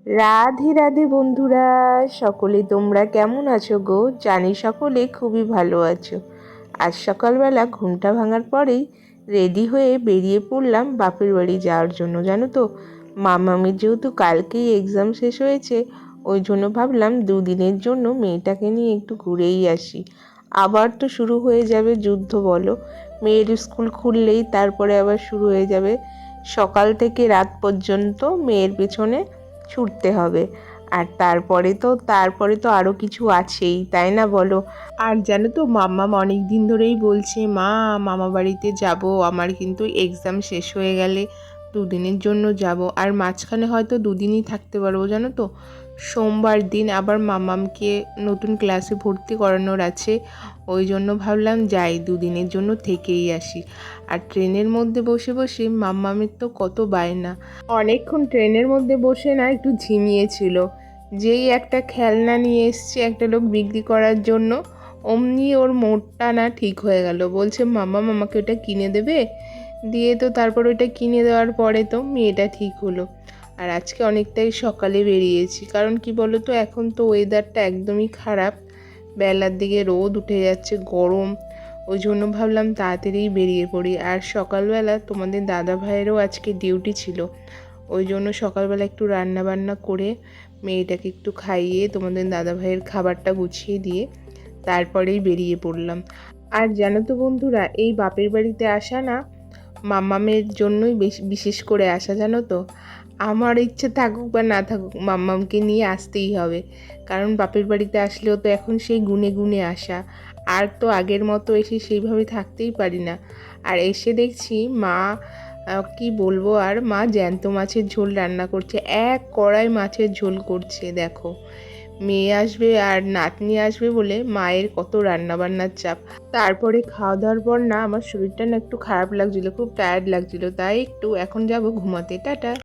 রাধে রাধে বন্ধুরা, সকলে তোমরা কেমন আছো গো? জানি সকলে খুবই ভালো আছো। আজ সকালবেলা ঘুমটা ভাঙার পরেই রেডি হয়ে বেরিয়ে পড়লাম বাপের বাড়ি যাওয়ার জন্য। জানো তো, মামামের যেহেতু কালকেই এক্সাম শেষ হয়েছে, ওই জন্য ভাবলাম দুদিনের জন্য মেয়েটাকে নিয়ে একটু ঘুরেই আসি। আবার তো শুরু হয়ে যাবে যুদ্ধ বলো, মেয়ের স্কুল খুললেই তারপরে আবার শুরু হয়ে যাবে সকাল থেকে রাত পর্যন্ত মেয়ের পেছনে ছুটতে হবে। আর তারপরে তো আরও কিছু আছেই, তাই না বলো? আর জানো তো, মাম্মাম অনেক দিন ধরেই বলছে, মা মামা বাড়িতে যাব, আমার কিন্তু এক্সাম শেষ হয়ে গেলে দুদিনের জন্য যাব। আর মাঝখানে হয়তো দুদিনই থাকতে পারবো, জানো তো। সোমবার দিন আবার মাম্মামকে নতুন ক্লাসে ভর্তি করানোর আছে, ওই জন্য ভাবলাম যাই দুদিনের জন্য থেকেই আসি। আর ট্রেনের মধ্যে বসে বসে মাম্মামের তো কত বায়না, অনেকক্ষণ ট্রেনের মধ্যে বসে না একটু ঝিমিয়েছিল। যেই একটা খেলনা নিয়ে এসছে একটা লোক বিক্রি করার জন্য, অমনি ওর মোডটা না ঠিক হয়ে গেল। বলছে মাম্মা আমাকে ওটা কিনে দেবে, দিয়ে তো তারপর ওইটা কিনে দেওয়ার পরে তো মেয়েটা ঠিক হলো। আর আজকে অনেকটাই সকালে বেরিয়েছি, কারণ কি বলো তো, এখন তো ওয়েদারটা একদমই খারাপ, বেলার দিকে রোদ উঠে যাচ্ছে, গরম। ওই জন্য ভাবলাম তাড়াতাড়ি বেরিয়ে পড়ি। আর সকালবেলা তোমাদের দাদা ভাইয়েরও আজকে ডিউটি ছিল, ওই জন্য সকালবেলা একটু রান্না বান্না করে মেয়েটাকে একটু খাইয়ে তোমাদের দাদা ভাইয়ের খাবারটা গুছিয়ে দিয়ে তারপরেই বেরিয়ে পড়লাম। আর জানো তো বন্ধুরা, এই বাপের বাড়িতে আসা না মাম্মামের জন্যই বিশেষ করে আসা, জানো তো। আমার ইচ্ছে থাকুক বা না থাকুক, মাম্মামকে নিয়ে আসতেই হবে, কারণ বাপের বাড়িতে আসলেও তো এখন সেই গুনে গুনে আসা, আর তো আগের মতো এসে সেইভাবে থাকতেই পারি না। আর এসে দেখছি মা, কি বলবো, আর মা জ্যান্ত মাছের ঝোল রান্না করছে, এক কড়াই মাছের ঝোল করছে। দেখো, মেয়ে আসবে আর নাতনি আসবে বলে মায়ের কত রান্না বান্নার চাপ। তারপরে খাওয়া দাওয়ার পর না আমার শরীরটা না একটু খারাপ লাগছিল, খুব টায়ার্ড লাগছিল, তাই একটু এখন যাব ঘুমাতে। টাটা।